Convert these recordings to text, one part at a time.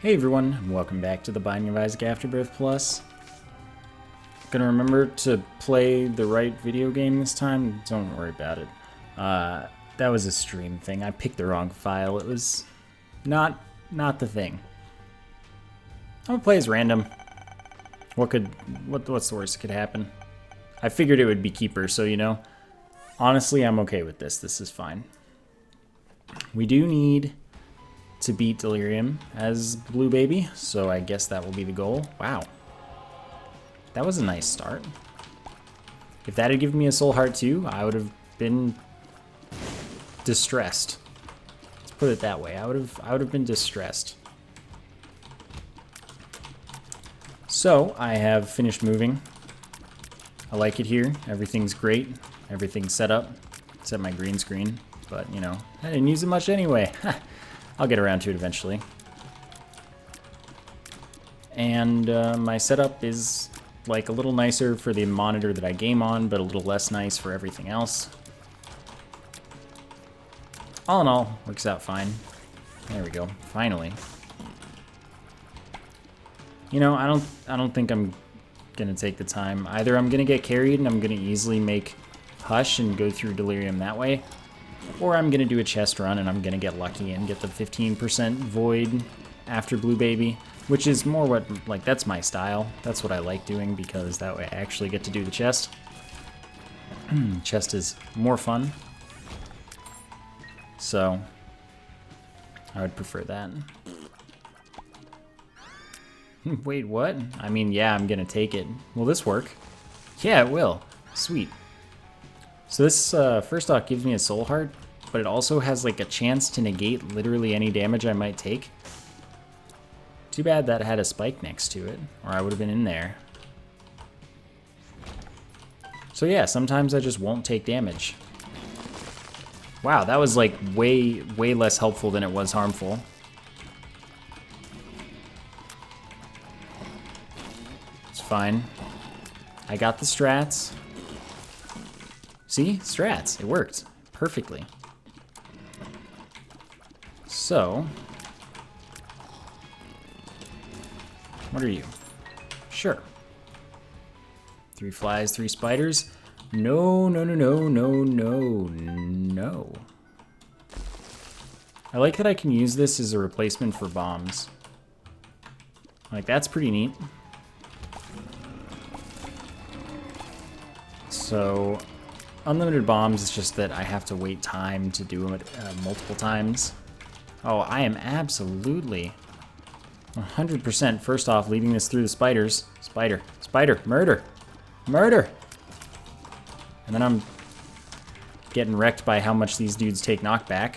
Hey everyone, and welcome back to the Binding of Isaac Afterbirth Plus. Gonna remember to play the right video game this time, don't worry about it. That was a stream thing, I picked the wrong file, it was not the thing. I'm gonna play as random. What's the worst that could happen? I figured it would be Keeper, so you know, honestly I'm okay with this, this is fine. We do need to beat Delirium as Blue Baby, so I guess that will be the goal. Wow. That was a nice start. If that had given me a Soul Heart too, I would have been distressed. Let's put it that way. I would have been distressed. So, I have finished moving. I like it here. Everything's great. Everything's set up. Except my green screen, but you know, I didn't use it much anyway. I'll get around to it eventually. And my setup is like a little nicer for the monitor that I game on, but a little less nice for everything else. All in all, works out fine. There we go, finally. You know, I don't think I'm gonna take the time. Either I'm gonna get carried and I'm gonna easily make Hush and go through Delirium that way, or I'm going to do a chest run and I'm going to get lucky and get the 15% void after Blue Baby, which is more what, like, that's my style. That's what I like doing because that way I actually get to do the chest. Chest is more fun. So, I would prefer that. Wait, what? I mean, yeah, I'm going to take it. Will this work? Yeah, it will. Sweet. So this, first off, gives me a Soul Heart, but it also has, like, a chance to negate literally any damage I might take. Too bad that had a spike next to it, or I would have been in there. So yeah, sometimes I just won't take damage. Wow, that was, like, way less helpful than it was harmful. It's fine. I got the strats. See? Strats. It worked. Perfectly. So. What are you? Sure. 3 flies, 3 spiders. No, no, no, no, no, no, no. I like that I can use this as a replacement for bombs. Like, that's pretty neat. So. Unlimited bombs is just that I have to wait time to do it multiple times. Oh, I am absolutely 100% first off leading this through the spiders. Spider, spider, murder, murder. And then I'm getting wrecked by how much these dudes take knockback.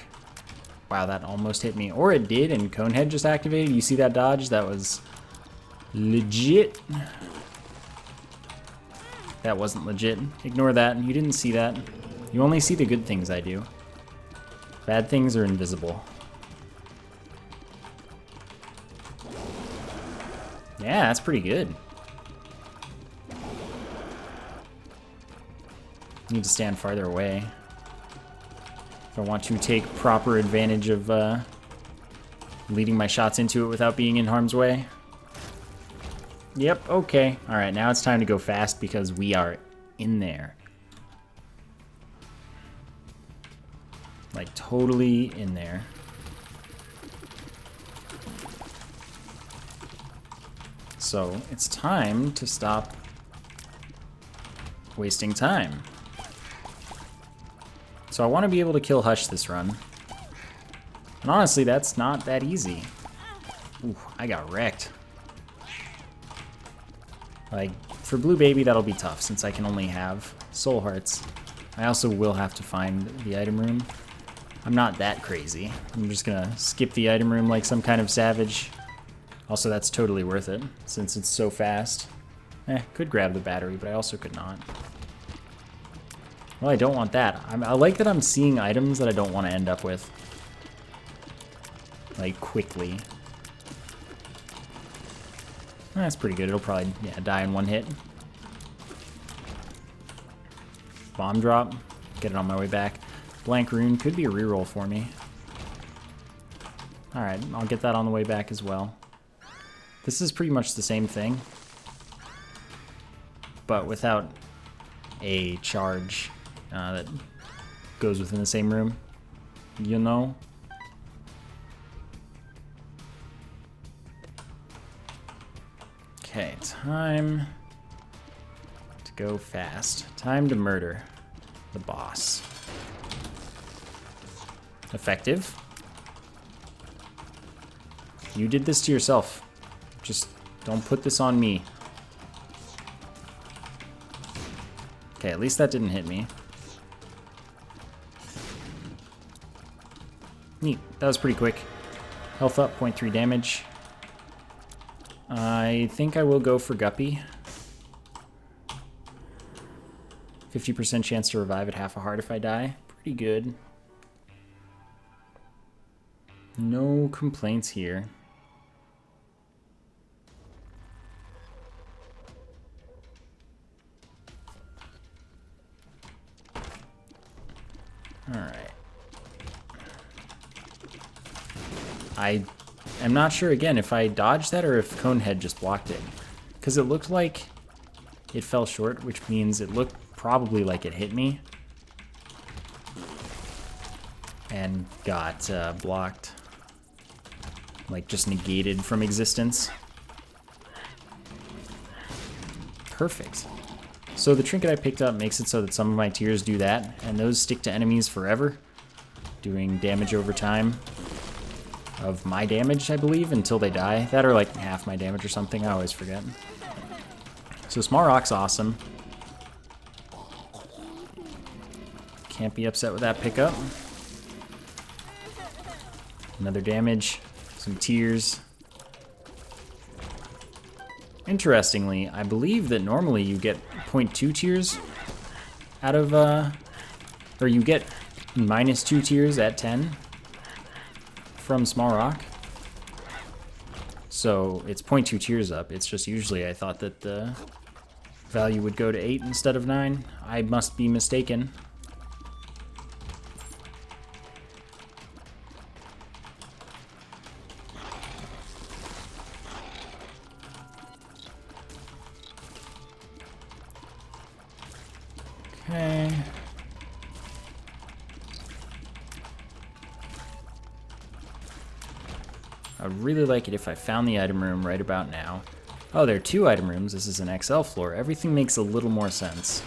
Wow, that almost hit me. Or it did, and Conehead just activated. You see that dodge? That was legit. That wasn't legit. Ignore that. You didn't see that. You only see the good things I do. Bad things are invisible. Yeah, that's pretty good. Need to stand farther away if I want to take proper advantage of leading my shots into it without being in harm's way. Yep, okay. Alright, now it's time to go fast because we are in there. Like, totally in there. So, it's time to stop wasting time. So I want to be able to kill Hush this run. And honestly, that's not that easy. Ooh, I got wrecked. Like, for Blue Baby, that'll be tough, since I can only have Soul Hearts. I also will have to find the item room. I'm not that crazy. I'm just gonna skip the item room like some kind of savage. Also, that's totally worth it, since it's so fast. Could grab the battery, but I also could not. Well, I don't want that. I like that I'm seeing items that I don't want to end up with. Like, quickly. That's pretty good. It'll probably, yeah, die in one hit. Bomb drop. Get it on my way back. Blank rune could be a reroll for me. Alright, I'll get that on the way back as well. This is pretty much the same thing, but without a charge that goes within the same room, you know? Okay, time to go fast. Time to murder the boss. Effective. You did this to yourself. Just don't put this on me. Okay, at least that didn't hit me. Neat. That was pretty quick. Health up, 0.3 damage. I think I will go for Guppy. 50% chance to revive at half a heart if I die. Pretty good. No complaints here. Alright. I am not sure again if I dodged that or if Conehead just blocked it. Because it looked like it fell short, which means it looked probably like it hit me. And got blocked. Like just negated from existence. Perfect. So the trinket I picked up makes it so that some of my tears do that, and those stick to enemies forever, doing damage over time of my damage, I believe, until they die. That or like half my damage or something, I always forget. So Small Rock's awesome. Can't be upset with that pickup. Another damage, some tears. Interestingly, I believe that normally you get 0.2 tears out of, or you get -2 tears at 10 from Small Rock. So it's 0.2 tears up. It's just usually I thought that the value would go to 8 instead of 9. I must be mistaken. Okay. I'd really like it if I found the item room right about now. Oh, there are 2 item rooms. This is an XL floor. Everything makes a little more sense.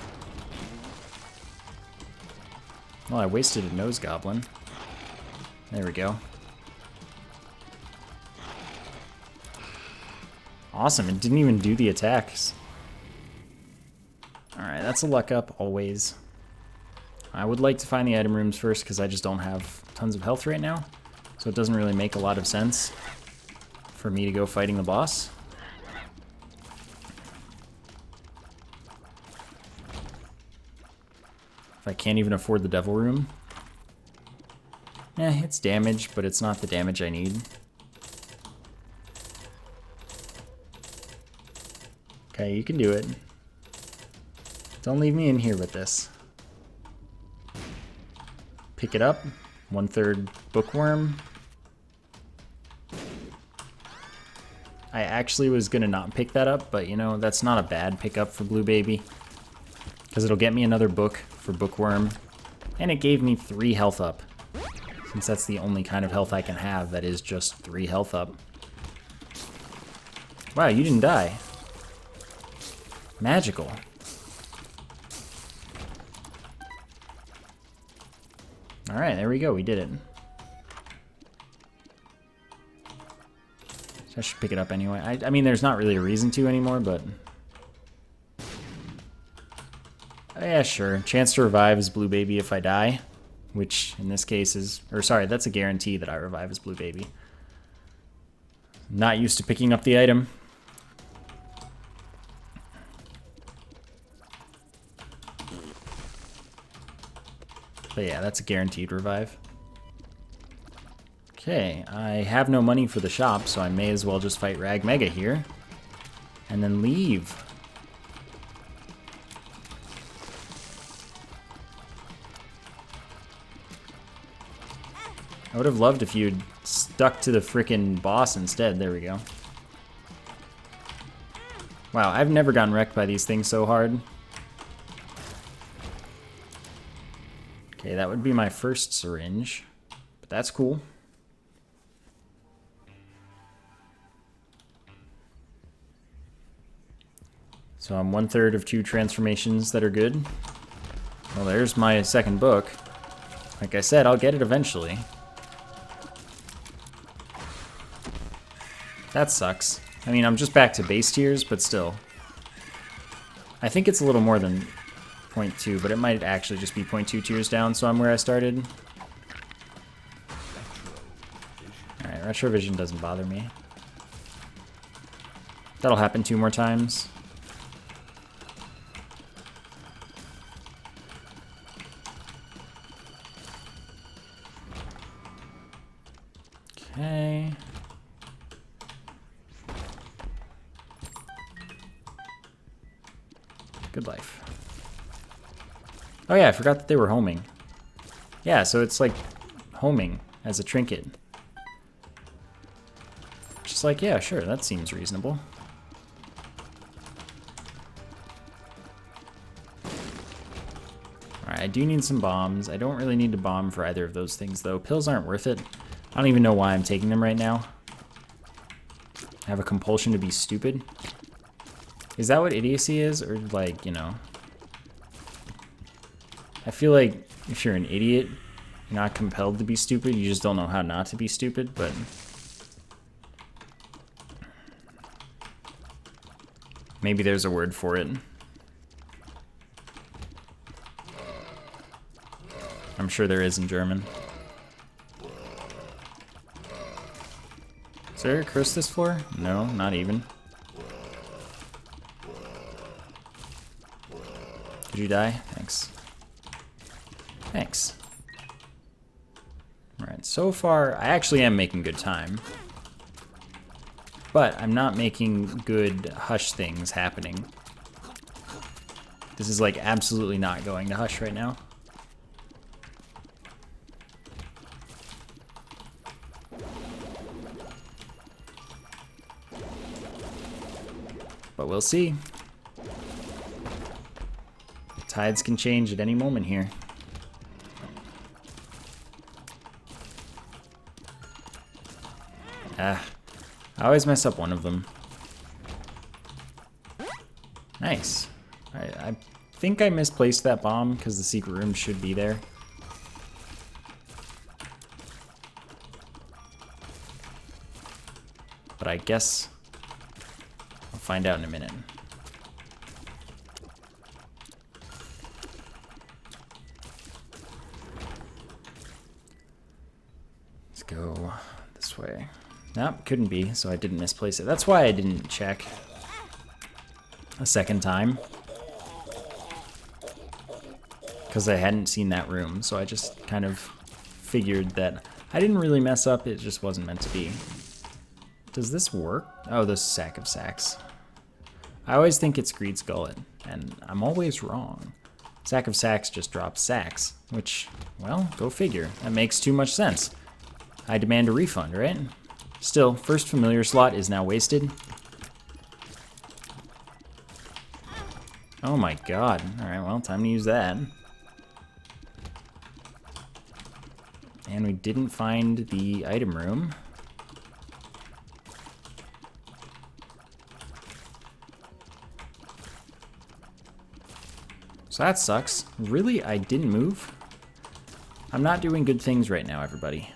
Well, I wasted a nose goblin. There we go. Awesome, it didn't even do the attacks. Alright, that's a luck up, always. I would like to find the item rooms first because I just don't have tons of health right now. So it doesn't really make a lot of sense for me to go fighting the boss. If I can't even afford the devil room. It's damage, but it's not the damage I need. Okay, you can do it. Don't leave me in here with this. Pick it up. 1/3 bookworm. I actually was gonna not pick that up, but you know, that's not a bad pickup for Blue Baby. Because it'll get me another book for bookworm. And it gave me 3 health up. Since that's the only kind of health I can have that is just 3 health up. Wow, you didn't die. Magical. Alright, there we go, we did it. So I should pick it up anyway. I mean, there's not really a reason to anymore, but... yeah, sure. Chance to revive is Blue Baby if I die. Which, in this case is... or sorry, that's a guarantee that I revive as Blue Baby. Not used to picking up the item. But yeah, that's a guaranteed revive. Okay, I have no money for the shop, so I may as well just fight Rag Mega here. And then leave. I would have loved if you'd stuck to the frickin' boss instead. There we go. Wow, I've never gotten wrecked by these things so hard. Okay, that would be my first syringe. But that's cool. So I'm 1/3 of 2 transformations that are good. Well, there's my second book. Like I said, I'll get it eventually. That sucks. I mean, I'm just back to base tiers, but still. I think it's a little more than 0.2, but it might actually just be 0.2 tiers down, so I'm where I started. Alright, Retrovision doesn't bother me. That'll happen 2 more times. Okay. Good life. Oh yeah, I forgot that they were homing. Yeah, so it's like homing as a trinket. Just like, yeah, sure, that seems reasonable. Alright, I do need some bombs. I don't really need to bomb for either of those things, though. Pills aren't worth it. I don't even know why I'm taking them right now. I have a compulsion to be stupid. Is that what idiocy is? Or, like, you know... I feel like if you're an idiot, you're not compelled to be stupid. You just don't know how not to be stupid, but... maybe there's a word for it. I'm sure there is in German. Is there a curse this floor? No, not even. Did you die? Thanks. Thanks. Alright, so far, I actually am making good time. But I'm not making good hush things happening. This is like absolutely not going to hush right now. But we'll see. Tides can change at any moment here. I always mess up one of them. Nice. I think I misplaced that bomb because the secret room should be there. But I guess I'll find out in a minute. Let's go this way. Nope, couldn't be, so I didn't misplace it. That's why I didn't check a second time. Because I hadn't seen that room, so I just kind of figured that I didn't really mess up, it just wasn't meant to be. Does this work? Oh, this sack of sacks. I always think it's Greed's Gullet, and I'm always wrong. Sack of sacks just drops sacks, which, well, go figure. That makes too much sense. I demand a refund, right? Still, first familiar slot is now wasted. Oh my god. Alright, well, time to use that. And we didn't find the item room. So that sucks. Really? I didn't move? I'm not doing good things right now, everybody.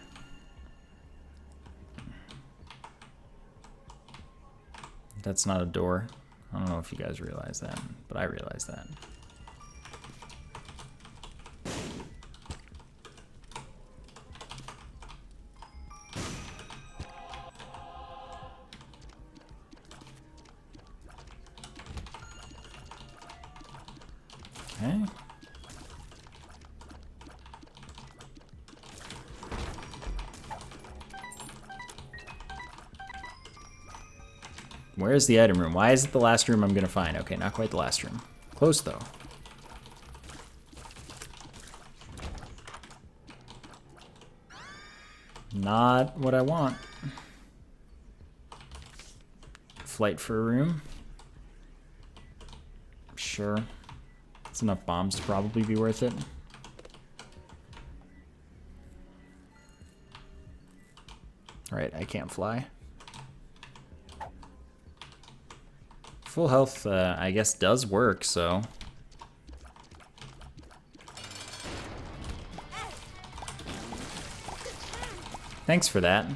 That's not a door. I don't know if you guys realize that, but I realize that. Okay. Where's the item room? Why is it the last room I'm gonna find? Okay, not quite the last room. Close though. Not what I want. Flight for a room. Sure. It's enough bombs to probably be worth it. Alright, I can't fly. Full health, I guess, does work, so... Thanks for that.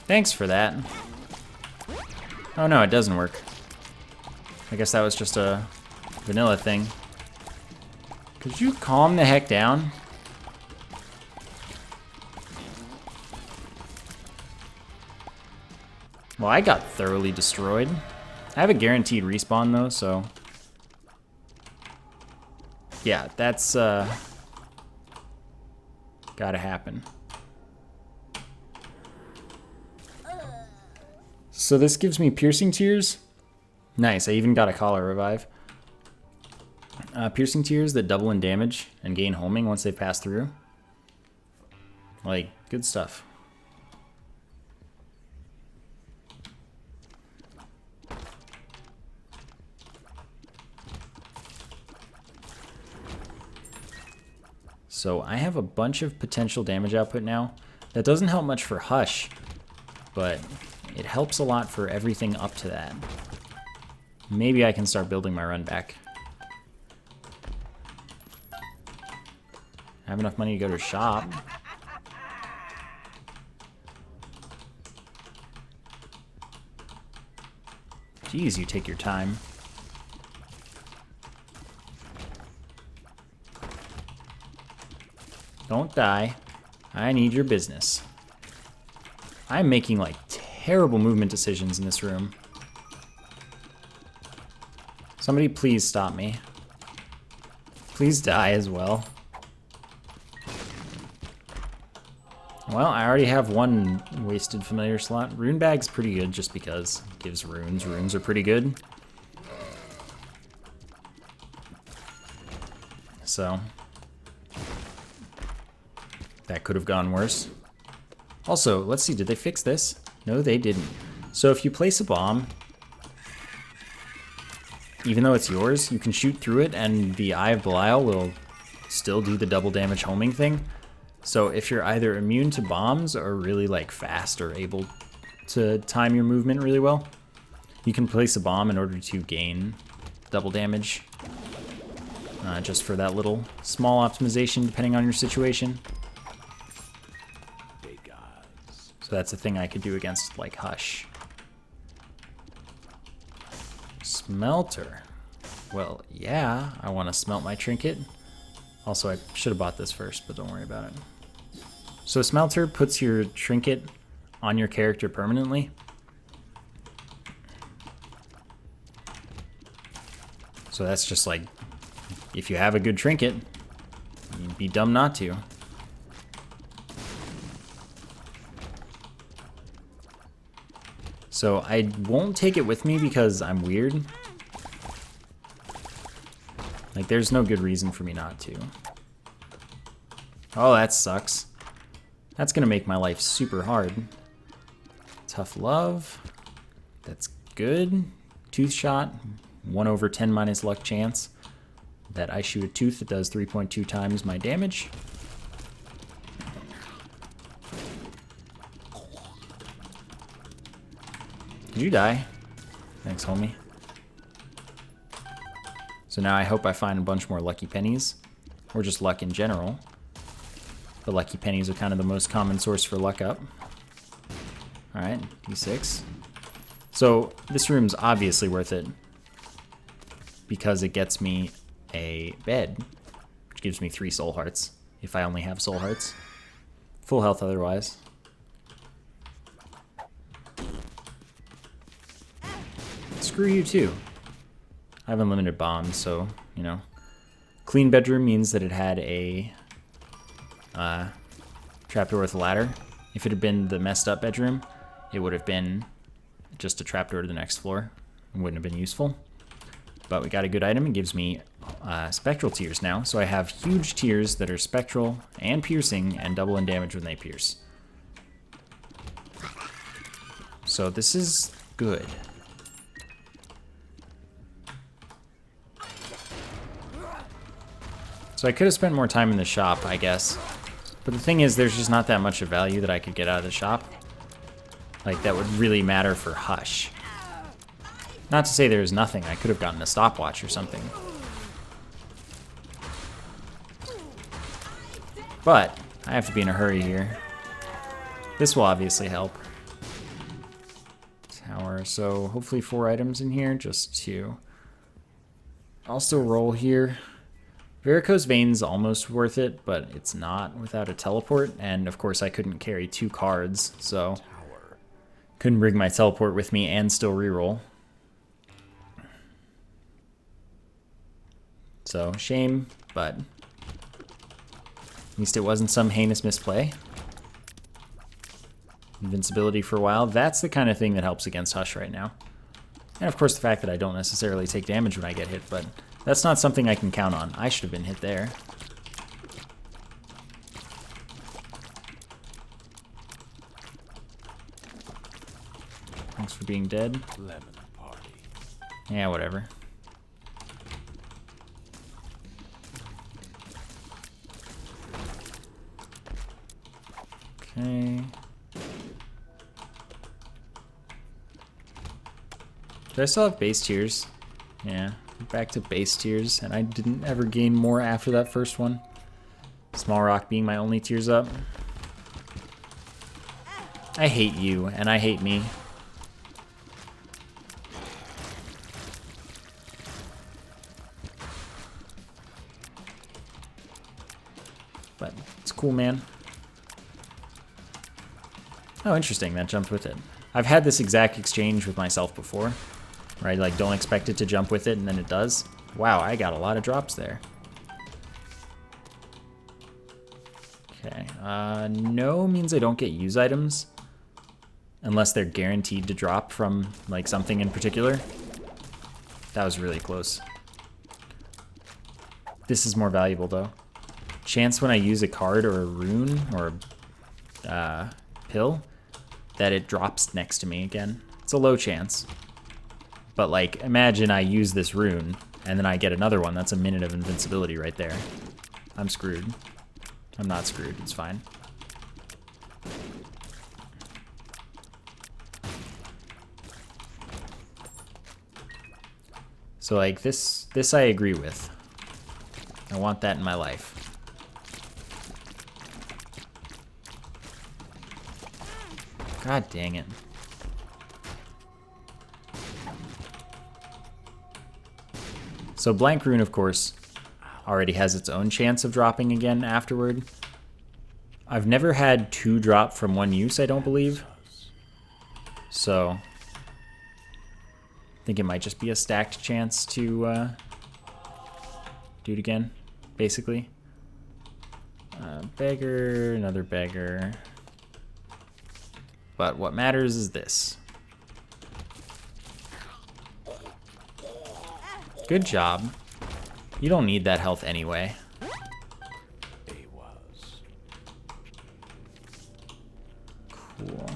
Thanks for that. Oh no, it doesn't work. I guess that was just a vanilla thing. Could you calm the heck down? Well, I got thoroughly destroyed. I have a guaranteed respawn though, so... Yeah, that's gotta happen. So this gives me piercing tears. Nice, I even got a collar revive. Piercing tears that double in damage and gain homing once they pass through. Like, good stuff. So I have a bunch of potential damage output now. That doesn't help much for Hush, but it helps a lot for everything up to that. Maybe I can start building my run back. I have enough money to go to a shop. Jeez, you take your time. Don't die. I need your business. I'm making like terrible movement decisions in this room. Somebody please stop me. Please die as well. Well, I already have one wasted familiar slot. Rune bag's pretty good just because it gives runes. Runes are pretty good. So that could have gone worse. Also, let's see, did they fix this? No, they didn't. So if you place a bomb, even though it's yours, you can shoot through it and the Eye of Belial will still do the double damage homing thing. So if you're either immune to bombs or really like fast or able to time your movement really well, you can place a bomb in order to gain double damage. Just for that little small optimization depending on your situation. So that's a thing I could do against, like, Hush. Smelter. Well, yeah, I want to smelt my trinket. Also, I should have bought this first, but don't worry about it. So Smelter puts your trinket on your character permanently. So that's just like, if you have a good trinket, you'd be dumb not to. So I won't take it with me because I'm weird. Like, there's no good reason for me not to. Oh, that sucks. That's gonna make my life super hard. Tough love. That's good. Tooth shot. 1/10 minus luck chance that I shoot a tooth that does 3.2 times my damage. Did you die? Thanks, homie. So now I hope I find a bunch more lucky pennies, or just luck in general. The lucky pennies are kind of the most common source for luck up. Alright, D6. So this room's obviously worth it because it gets me a bed, which gives me 3 soul hearts, if I only have soul hearts. Full health otherwise. Screw you too. I have unlimited bombs, so, you know. Clean bedroom means that it had a trapdoor with a ladder. If it had been the messed up bedroom, it would have been just a trapdoor to the next floor. It wouldn't have been useful. But we got a good item. It gives me spectral tears now. So I have huge tears that are spectral and piercing and double in damage when they pierce. So this is good. So I could have spent more time in the shop, I guess. But the thing is, there's just not that much of value that I could get out of the shop. Like, that would really matter for Hush. Not to say there's nothing. I could have gotten a stopwatch or something. But I have to be in a hurry here. This will obviously help. Tower, so hopefully 4 items in here, just 2. I'll still roll here. Varicose Vein's almost worth it, but it's not without a teleport, and of course I couldn't carry 2 cards, so couldn't bring my teleport with me and still reroll. So, shame, but at least it wasn't some heinous misplay. Invincibility for a while. That's the kind of thing that helps against Hush right now. And of course the fact that I don't necessarily take damage when I get hit, but that's not something I can count on. I should have been hit there. Thanks for being dead. Lemon party. Yeah, whatever. Okay. Do I still have base tiers? Yeah, back to base tiers, and I didn't ever gain more after that first one. Small Rock being my only tiers up. I hate you, and I hate me. But it's cool, man. Oh, interesting, that jumped with it. I've had this exact exchange with myself before, where I like don't expect it to jump with it and then it does. Wow, I got a lot of drops there. Okay, no means I don't get use items, unless they're guaranteed to drop from like something in particular. That was really close. This is more valuable though. Chance when I use a card or a rune or a pill, that it drops next to me again. It's a low chance. But like, imagine I use this rune, and then I get another one. That's a minute of invincibility right there. I'm screwed. I'm not screwed, it's fine. So like, this I agree with. I want that in my life. God dang it. So Blank Rune, of course, already has its own chance of dropping again afterward. I've never had 2 drop from 1 use, I don't believe. So I think it might just be a stacked chance to do it again, basically. Beggar, another beggar. But what matters is this. Good job. You don't need that health anyway. Cool.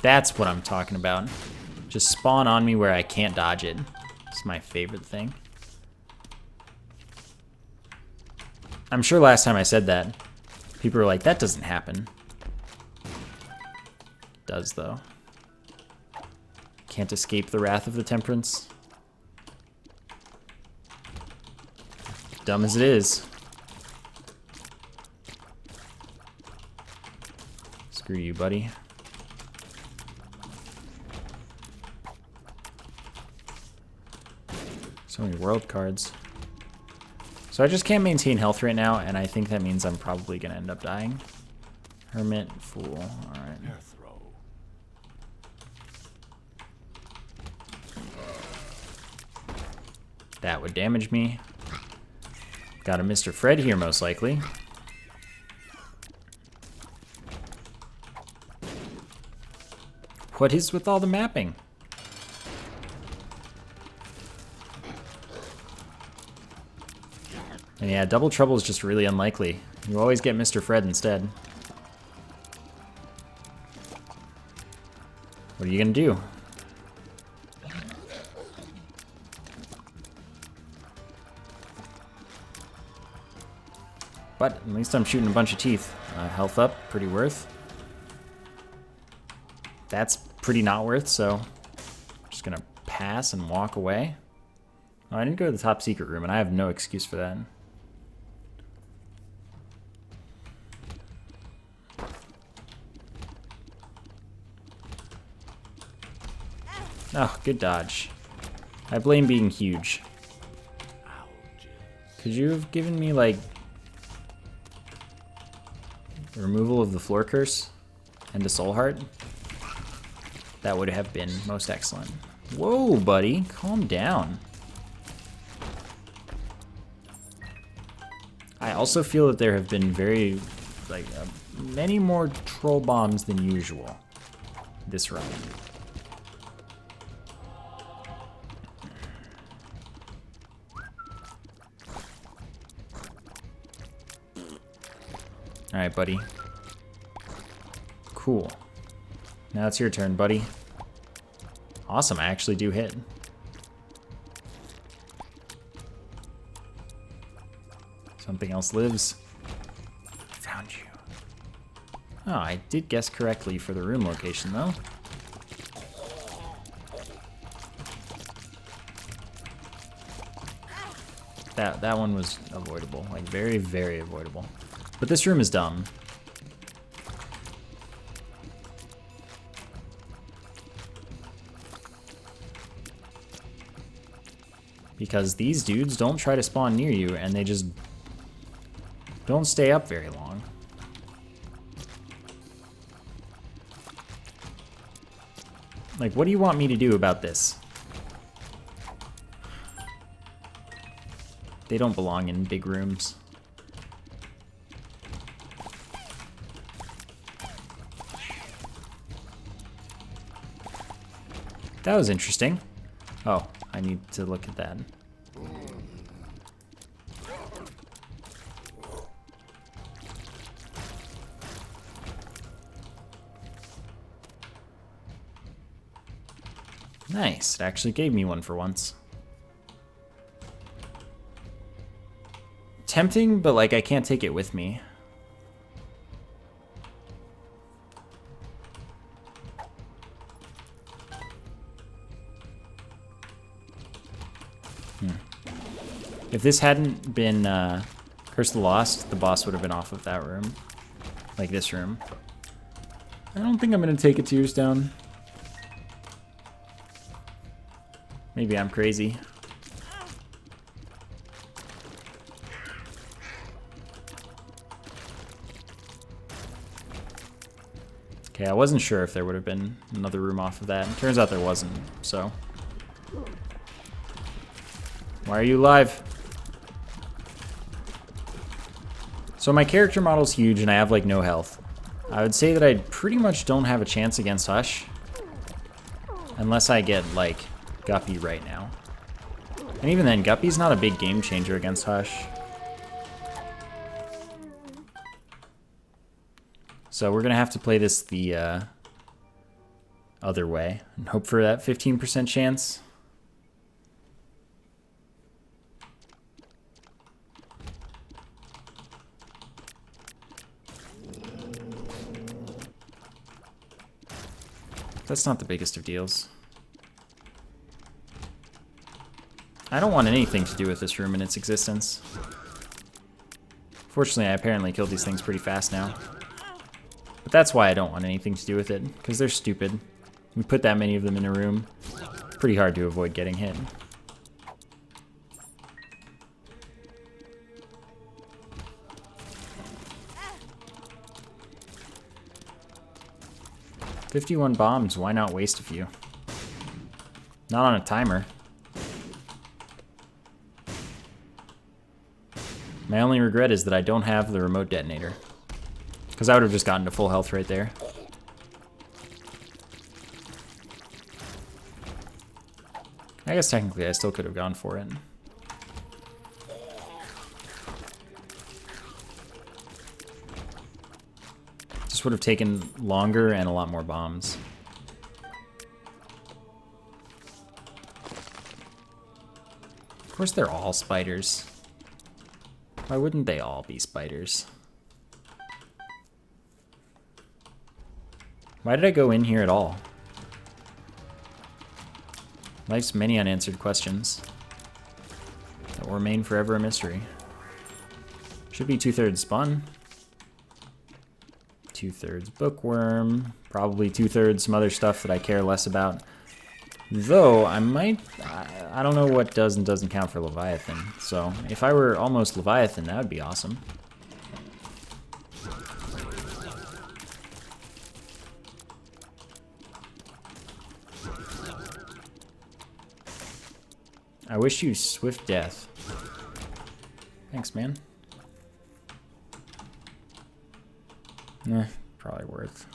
That's what I'm talking about. Just spawn on me where I can't dodge it. It's my favorite thing. I'm sure last time I said that, people were like, that doesn't happen. It does, though. Can't escape the wrath of the Temperance. Dumb as it is. Screw you, buddy. So many world cards. So I just can't maintain health right now, and I think that means I'm probably going to end up dying. Hermit, Fool, alright. That would damage me. Got a Mr. Fred here, most likely. What is with all the mapping? And yeah, double trouble is just really unlikely. You always get Mr. Fred instead. What are you gonna do? But at least I'm shooting a bunch of teeth. Health up, pretty worth. That's pretty not worth, so I'm just gonna pass and walk away. Oh, I didn't go to the top secret room, and I have no excuse for that. Oh, good dodge. I blame being huge. Could you have given me, like, removal of the floor curse and a soul heart? That would have been most excellent. Whoa, buddy, calm down. I also feel that there have been many more troll bombs than usual this run. All right, buddy. Cool. Now it's your turn, buddy. Awesome, I actually do hit. Something else lives. Found you. Oh, I did guess correctly for the room location, though. That one was avoidable. Like, very, very avoidable. But this room is dumb. Because these dudes don't try to spawn near you, and they just don't stay up very long. Like, what do you want me to do about this? They don't belong in big rooms. That was interesting. Oh, I need to look at that. Nice, it actually gave me one for once. Tempting, but like I can't take it with me. If this hadn't been Curse of the Lost, the boss would have been off of that room. Like this room. I don't think I'm gonna take a Tears down. Maybe I'm crazy. Okay, I wasn't sure if there would have been another room off of that. Turns out there wasn't, so. Why are you alive? So my character model's huge and I have like no health. I would say that I pretty much don't have a chance against Hush. Unless I get like Guppy right now. And even then, Guppy's not a big game changer against Hush. So we're gonna have to play this the other way and hope for that 15% chance. That's not the biggest of deals. I don't want anything to do with this room and its existence. Fortunately, I apparently killed these things pretty fast now. But that's why I don't want anything to do with it, because they're stupid. We put that many of them in a room. Pretty hard to avoid getting hit. "51 bombs, why not waste a few?" Not on a timer. My only regret is that I don't have the remote detonator. Because I would have just gotten to full health right there. I guess technically I still could have gone for it. just would have taken longer and a lot more bombs. Of course they're all spiders. Why wouldn't they all be spiders? Why did I go in here at all? Life's many unanswered questions that will remain forever a mystery. Should be 2/3 spun. 2/3 bookworm. Probably 2/3 some other stuff that I care less about. Though, I don't know what does and doesn't count for Leviathan. So, if I were almost Leviathan, that would be awesome. I wish you swift death. Thanks, man. Nah, probably worth.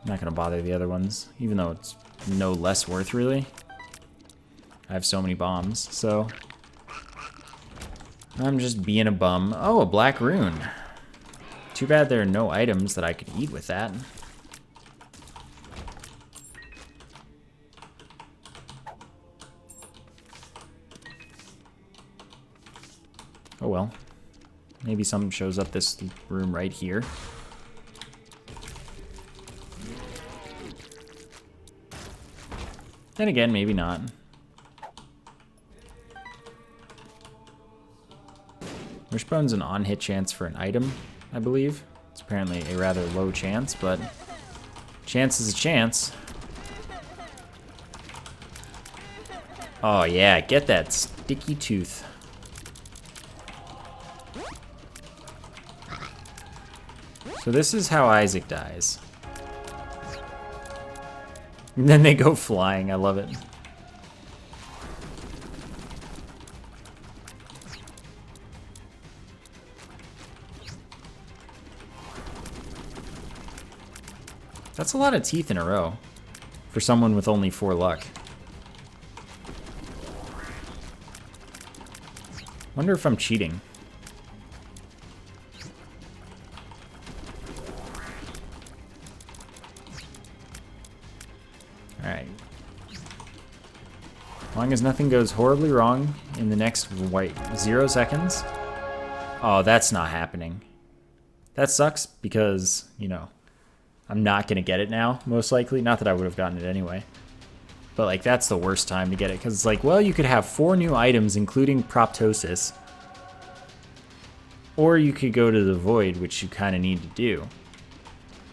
I'm not gonna bother the other ones, even though it's no less worth, really. I have so many bombs, so... I'm just being a bum. Oh, a black rune. Too bad there are no items that I could eat with that. Oh well. Maybe something shows up this room right here. Then again, maybe not. Wishbone's an on-hit chance for an item, I believe. It's apparently a rather low chance, but chance is a chance. Oh yeah, get that sticky tooth. So this is how Isaac dies. And then they go flying, I love it. That's a lot of teeth in a row for someone with only 4 luck. Wonder if I'm cheating. Alright. As long as nothing goes horribly wrong in the next 0 seconds. Oh, that's not happening. That sucks because, you know, I'm not going to get it now, most likely. Not that I would have gotten it anyway. But, like, that's the worst time to get it. Because it's like, well, you could have 4 new items, including Proptosis. Or you could go to the Void, which you kind of need to do.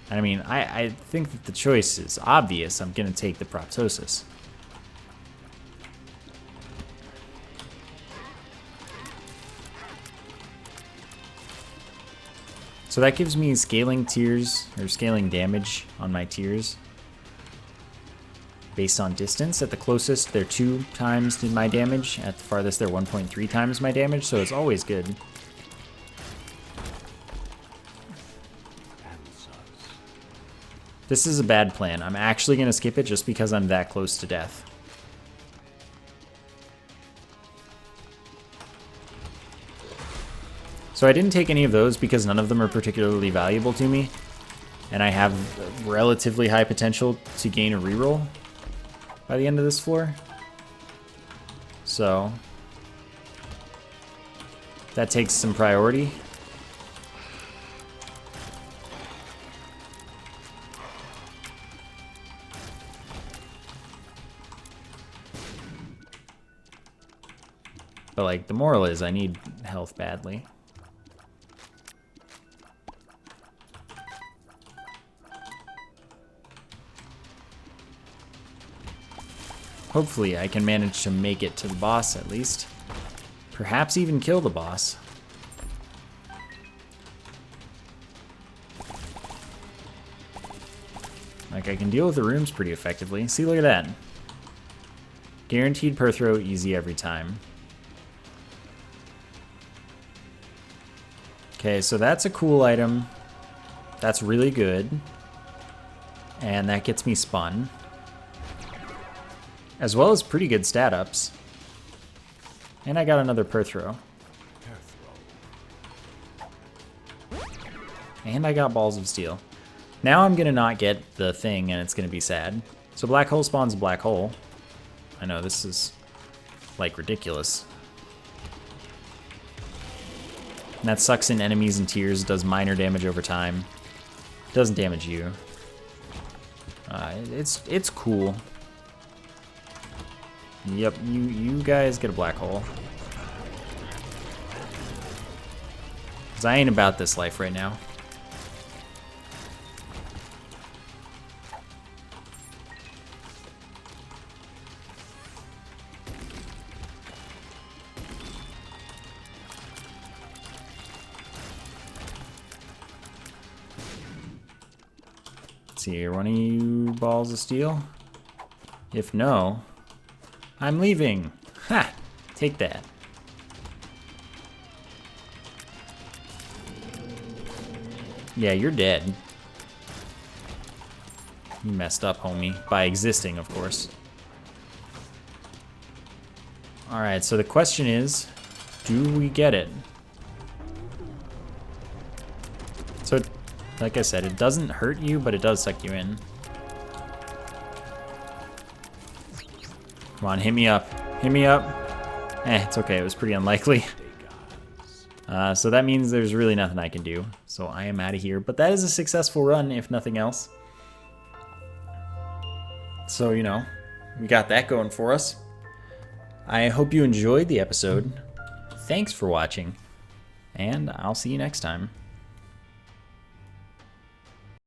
I mean, I think that the choice is obvious. I'm going to take the Proptosis. So that gives me scaling tiers, or scaling damage on my tiers. Based on distance. At the closest, they're 2 times my damage. At the farthest, they're 1.3 times my damage, so it's always good. This is a bad plan. I'm actually going to skip it just because I'm that close to death. So I didn't take any of those because none of them are particularly valuable to me. And I have relatively high potential to gain a reroll by the end of this floor. So that takes some priority. But like the moral is I need health badly. Hopefully I can manage to make it to the boss at least. Perhaps even kill the boss. Like I can deal with the rooms pretty effectively. See, look at that. Guaranteed per throw, easy every time. Okay, so that's a cool item. That's really good. And that gets me spun. As well as pretty good stat ups. And I got another per throw. And I got Balls of Steel. Now I'm gonna not get the thing, and it's gonna be sad. So black hole spawns a black hole. I know, this is, like, ridiculous. And that sucks in enemies and tears, does minor damage over time. Doesn't damage you. It's cool. Yep, you guys get a black hole. Because I ain't about this life right now. Let's see, are one of you Balls of Steel? If no, I'm leaving. Ha! Take that. Yeah, you're dead. You messed up, homie. By existing, of course. Alright, so the question is, do we get it? So, like I said, it doesn't hurt you, but it does suck you in. Come on, hit me up. Hit me up. It's okay, it was pretty unlikely. So that means there's really nothing I can do. So I am out of here. But that is a successful run, if nothing else. So, you know, we got that going for us. I hope you enjoyed the episode. Thanks for watching. And I'll see you next time.